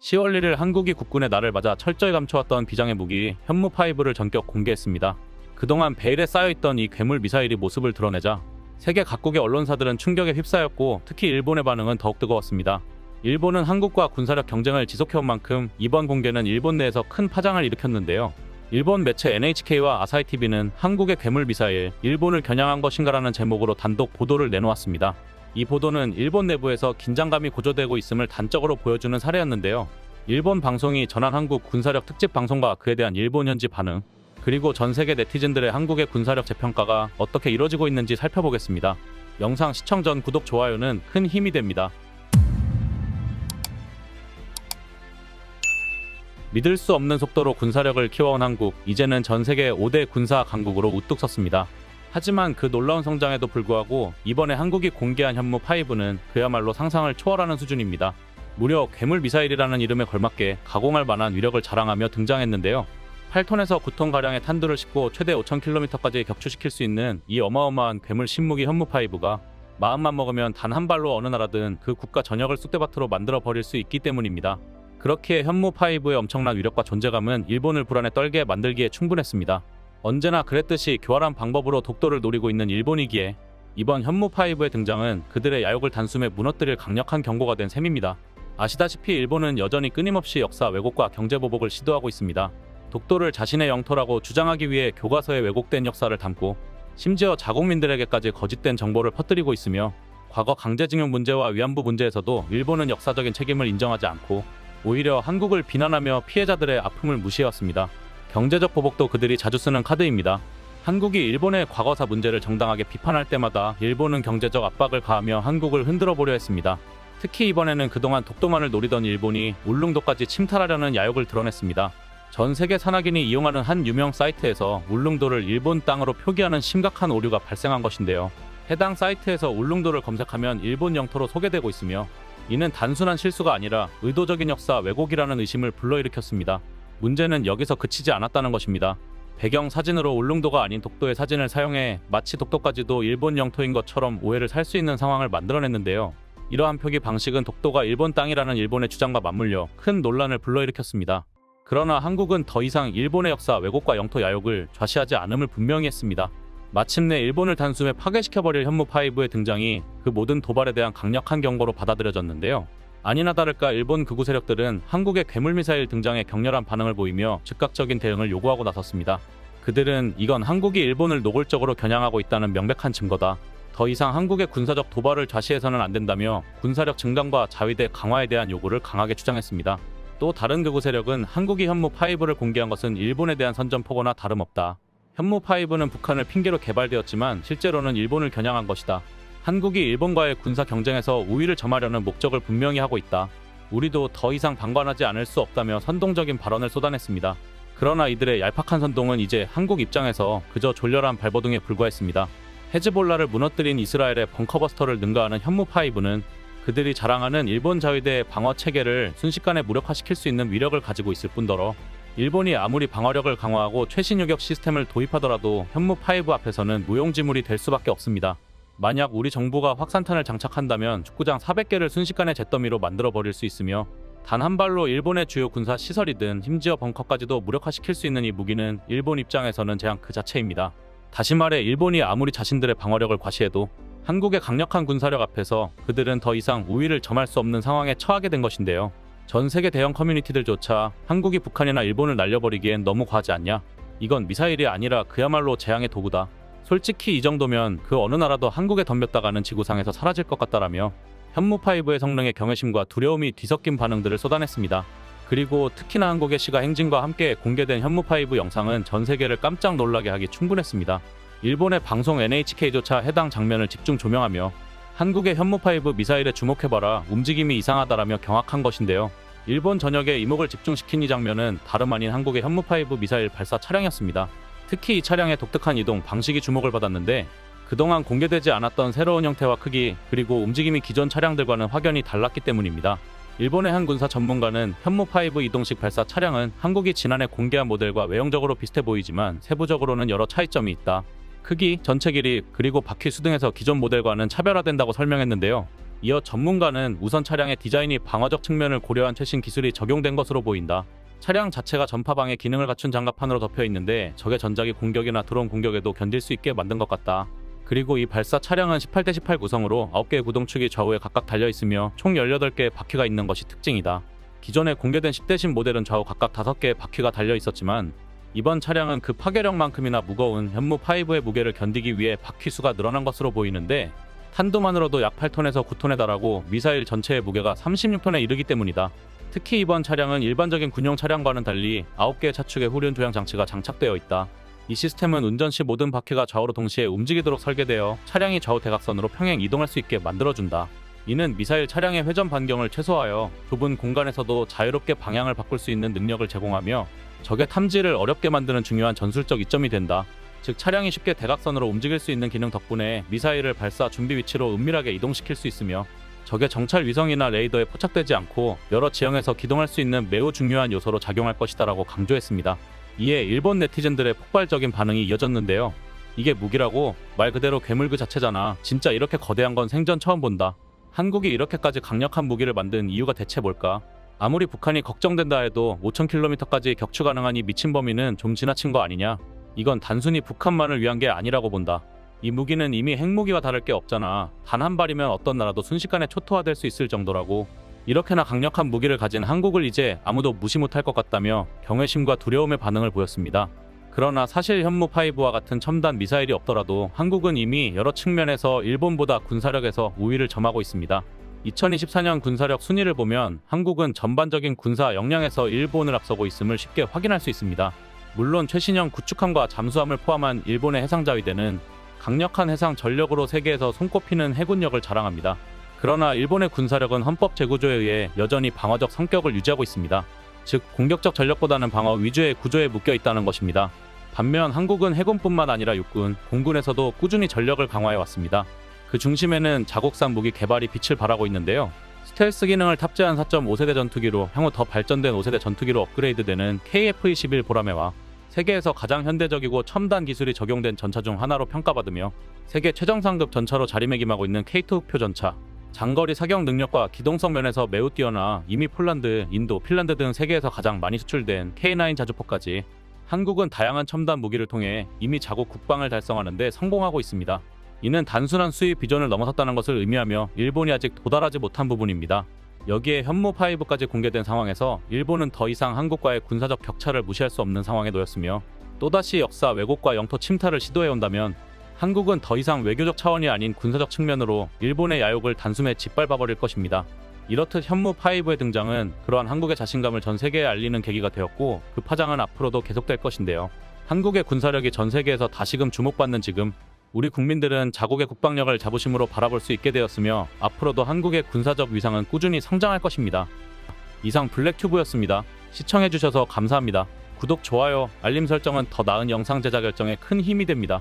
10월 1일 한국이 국군의 날을 맞아 철저히 감춰왔던 비장의 무기 현무5를 전격 공개했습니다. 그동안 베일에 쌓여있던 이 괴물 미사일이 모습을 드러내자 세계 각국의 언론사들은 충격에 휩싸였고 특히 일본의 반응은 더욱 뜨거웠습니다. 일본은 한국과 군사력 경쟁을 지속해온 만큼 이번 공개는 일본 내에서 큰 파장을 일으켰는데요. 일본 매체 NHK와 아사히TV는 한국의 괴물 미사일, 일본을 겨냥한 것인가라는 제목으로 단독 보도를 내놓았습니다. 이 보도는 일본 내부에서 긴장감이 고조되고 있음을 단적으로 보여주는 사례였는데요. 일본 방송이 전한 한국 군사력 특집 방송과 그에 대한 일본 현지 반응, 그리고 전 세계 네티즌들의 한국의 군사력 재평가가 어떻게 이뤄지고 있는지 살펴보겠습니다. 영상 시청 전 구독, 좋아요는 큰 힘이 됩니다. 믿을 수 없는 속도로 군사력을 키워온 한국, 이제는 전 세계 5대 군사 강국으로 우뚝 섰습니다. 하지만 그 놀라운 성장에도 불구하고 이번에 한국이 공개한 현무5는 그야말로 상상을 초월하는 수준입니다. 무려 괴물 미사일이라는 이름에 걸맞게 가공할 만한 위력을 자랑하며 등장했는데요. 8톤에서 9톤가량의 탄두를 싣고 최대 5,000km까지 격추시킬 수 있는 이 어마어마한 괴물 신무기 현무5가 마음만 먹으면 단 한 발로 어느 나라든 그 국가 전역을 쑥대밭으로 만들어 버릴 수 있기 때문입니다. 그렇기에 현무5의 엄청난 위력과 존재감은 일본을 불안에 떨게 만들기에 충분했습니다. 언제나 그랬듯이 교활한 방법으로 독도를 노리고 있는 일본이기에 이번 현무5의 등장은 그들의 야욕을 단숨에 무너뜨릴 강력한 경고가 된 셈입니다. 아시다시피 일본은 여전히 끊임없이 역사 왜곡과 경제 보복을 시도하고 있습니다. 독도를 자신의 영토라고 주장하기 위해 교과서에 왜곡된 역사를 담고 심지어 자국민들에게까지 거짓된 정보를 퍼뜨리고 있으며 과거 강제징용 문제와 위안부 문제에서도 일본은 역사적인 책임을 인정하지 않고 오히려 한국을 비난하며 피해자들의 아픔을 무시해왔습니다. 경제적 보복도 그들이 자주 쓰는 카드입니다. 한국이 일본의 과거사 문제를 정당하게 비판할 때마다 일본은 경제적 압박을 가하며 한국을 흔들어 보려 했습니다. 특히 이번에는 그동안 독도만을 노리던 일본이 울릉도까지 침탈하려는 야욕을 드러냈습니다. 전 세계 산악인이 이용하는 한 유명 사이트에서 울릉도를 일본 땅으로 표기하는 심각한 오류가 발생한 것인데요. 해당 사이트에서 울릉도를 검색하면 일본 영토로 소개되고 있으며 이는 단순한 실수가 아니라 의도적인 역사 왜곡이라는 의심을 불러일으켰습니다. 문제는 여기서 그치지 않았다는 것입니다. 배경 사진으로 울릉도가 아닌 독도의 사진을 사용해 마치 독도까지도 일본 영토인 것처럼 오해를 살 수 있는 상황을 만들어냈는데요. 이러한 표기 방식은 독도가 일본 땅이라는 일본의 주장과 맞물려 큰 논란을 불러일으켰습니다. 그러나 한국은 더 이상 일본의 역사 왜곡과 영토 야욕을 좌시하지 않음을 분명히 했습니다. 마침내 일본을 단숨에 파괴시켜버릴 현무5의 등장이 그 모든 도발에 대한 강력한 경고로 받아들여졌는데요. 아니나 다를까 일본 극우 세력들은 한국의 괴물미사일 등장에 격렬한 반응을 보이며 즉각적인 대응을 요구하고 나섰습니다. 그들은 이건 한국이 일본을 노골적으로 겨냥하고 있다는 명백한 증거다. 더 이상 한국의 군사적 도발을 좌시해서는 안 된다며 군사력 증강과 자위대 강화에 대한 요구를 강하게 주장했습니다. 또 다른 극우 세력은 한국이 현무5를 공개한 것은 일본에 대한 선전포고나 다름없다. 현무5는 북한을 핑계로 개발되었지만 실제로는 일본을 겨냥한 것이다. 한국이 일본과의 군사 경쟁에서 우위를 점하려는 목적을 분명히 하고 있다. 우리도 더 이상 방관하지 않을 수 없다며 선동적인 발언을 쏟아냈습니다. 그러나 이들의 얄팍한 선동은 이제 한국 입장에서 그저 졸렬한 발버둥에 불과했습니다. 헤즈볼라를 무너뜨린 이스라엘의 벙커버스터를 능가하는 현무5는 그들이 자랑하는 일본 자위대의 방어 체계를 순식간에 무력화시킬 수 있는 위력을 가지고 있을 뿐더러 일본이 아무리 방어력을 강화하고 최신 요격 시스템을 도입하더라도 현무5 앞에서는 무용지물이 될 수밖에 없습니다. 만약 우리 정부가 확산탄을 장착한다면 축구장 400개를 순식간에 잿더미로 만들어버릴 수 있으며 단 한 발로 일본의 주요 군사 시설이든 심지어 벙커까지도 무력화시킬 수 있는 이 무기는 일본 입장에서는 재앙 그 자체입니다. 다시 말해 일본이 아무리 자신들의 방어력을 과시해도 한국의 강력한 군사력 앞에서 그들은 더 이상 우위를 점할 수 없는 상황에 처하게 된 것인데요. 전 세계 대형 커뮤니티들조차 한국이 북한이나 일본을 날려버리기엔 너무 과하지 않냐? 이건 미사일이 아니라 그야말로 재앙의 도구다. 솔직히 이 정도면 그 어느 나라도 한국에 덤볐다가는 지구상에서 사라질 것 같다라며 현무5의 성능에 경외심과 두려움이 뒤섞인 반응들을 쏟아냈습니다. 그리고 특히나 한국의 시가 행진과 함께 공개된 현무5 영상은 전 세계를 깜짝 놀라게 하기 충분했습니다. 일본의 방송 NHK조차 해당 장면을 집중 조명하며 한국의 현무5 미사일에 주목해봐라, 움직임이 이상하다라며 경악한 것인데요. 일본 전역에 이목을 집중시킨 이 장면은 다름 아닌 한국의 현무5 미사일 발사 차량이었습니다. 특히 이 차량의 독특한 이동 방식이 주목을 받았는데 그동안 공개되지 않았던 새로운 형태와 크기, 그리고 움직임이 기존 차량들과는 확연히 달랐기 때문입니다. 일본의 한 군사 전문가는 현무5 이동식 발사 차량은 한국이 지난해 공개한 모델과 외형적으로 비슷해 보이지만 세부적으로는 여러 차이점이 있다. 크기, 전체 길이, 그리고 바퀴 수 등에서 기존 모델과는 차별화된다고 설명했는데요. 이어 전문가는 우선 차량의 디자인이 방어적 측면을 고려한 최신 기술이 적용된 것으로 보인다. 차량 자체가 전파방해 기능을 갖춘 장갑판으로 덮여 있는데 적의 전자기 공격이나 드론 공격에도 견딜 수 있게 만든 것 같다. 그리고 이 발사 차량은 18대18 구성으로 9개의 구동축이 좌우에 각각 달려 있으며 총 18개의 바퀴가 있는 것이 특징이다. 기존에 공개된 10대신 모델은 좌우 각각 5개의 바퀴가 달려 있었지만 이번 차량은 그 파괴력만큼이나 무거운 현무5의 무게를 견디기 위해 바퀴 수가 늘어난 것으로 보이는데 탄두만으로도 약 8톤에서 9톤에 달하고 미사일 전체의 무게가 36톤에 이르기 때문이다. 특히 이번 차량은 일반적인 군용 차량과는 달리 9개의 차축의 후륜 조향 장치가 장착되어 있다. 이 시스템은 운전 시 모든 바퀴가 좌우로 동시에 움직이도록 설계되어 차량이 좌우 대각선으로 평행 이동할 수 있게 만들어준다. 이는 미사일 차량의 회전 반경을 최소화하여 좁은 공간에서도 자유롭게 방향을 바꿀 수 있는 능력을 제공하며 적의 탐지를 어렵게 만드는 중요한 전술적 이점이 된다. 즉 차량이 쉽게 대각선으로 움직일 수 있는 기능 덕분에 미사일을 발사 준비 위치로 은밀하게 이동시킬 수 있으며 적의 정찰 위성이나 레이더에 포착되지 않고 여러 지형에서 기동할 수 있는 매우 중요한 요소로 작용할 것이다라고 강조했습니다. 이에 일본 네티즌들의 폭발적인 반응이 이어졌는데요. 이게 무기라고? 말 그대로 괴물 그 자체잖아. 진짜 이렇게 거대한 건 생전 처음 본다. 한국이 이렇게까지 강력한 무기를 만든 이유가 대체 뭘까? 아무리 북한이 걱정된다 해도 5000km까지 격추 가능한 이 미친 범위는 좀 지나친 거 아니냐? 이건 단순히 북한만을 위한 게 아니라고 본다. 이 무기는 이미 핵무기와 다를 게 없잖아. 단 한 발이면 어떤 나라도 순식간에 초토화될 수 있을 정도라고. 이렇게나 강력한 무기를 가진 한국을 이제 아무도 무시 못할 것 같다며 경외심과 두려움의 반응을 보였습니다. 그러나 사실 현무5와 같은 첨단 미사일이 없더라도 한국은 이미 여러 측면에서 일본보다 군사력에서 우위를 점하고 있습니다. 2024년 군사력 순위를 보면 한국은 전반적인 군사 역량에서 일본을 앞서고 있음을 쉽게 확인할 수 있습니다. 물론 최신형 구축함과 잠수함을 포함한 일본의 해상자위대는 강력한 해상 전력으로 세계에서 손꼽히는 해군력을 자랑합니다. 그러나 일본의 군사력은 헌법 재구조에 의해 여전히 방어적 성격을 유지하고 있습니다. 즉 공격적 전력보다는 방어 위주의 구조에 묶여 있다는 것입니다. 반면 한국은 해군뿐만 아니라 육군, 공군에서도 꾸준히 전력을 강화해 왔습니다. 그 중심에는 자국산 무기 개발이 빛을 발하고 있는데요. 스텔스 기능을 탑재한 4.5세대 전투기로 향후 더 발전된 5세대 전투기로 업그레이드되는 KF-21 보라매와 세계에서 가장 현대적이고 첨단 기술이 적용된 전차 중 하나로 평가받으며 세계 최정상급 전차로 자리매김하고 있는 K2 흑표 전차, 장거리 사격 능력과 기동성 면에서 매우 뛰어나 이미 폴란드, 인도, 핀란드 등 세계에서 가장 많이 수출된 K9 자주포까지 한국은 다양한 첨단 무기를 통해 이미 자국 국방을 달성하는 데 성공하고 있습니다. 이는 단순한 수입 비전을 넘어섰다는 것을 의미하며 일본이 아직 도달하지 못한 부분입니다. 여기에 현무5까지 공개된 상황에서 일본은 더 이상 한국과의 군사적 격차를 무시할 수 없는 상황에 놓였으며 또다시 역사 왜곡과 영토 침탈을 시도해온다면 한국은 더 이상 외교적 차원이 아닌 군사적 측면으로 일본의 야욕을 단숨에 짓밟아버릴 것입니다. 이렇듯 현무5의 등장은 그러한 한국의 자신감을 전 세계에 알리는 계기가 되었고 그 파장은 앞으로도 계속될 것인데요. 한국의 군사력이 전 세계에서 다시금 주목받는 지금 우리 국민들은 자국의 국방력을 자부심으로 바라볼 수 있게 되었으며 앞으로도 한국의 군사적 위상은 꾸준히 성장할 것입니다. 이상 블랙튜브였습니다. 시청해주셔서 감사합니다. 구독, 좋아요, 알림 설정은 더 나은 영상 제작 결정에 큰 힘이 됩니다.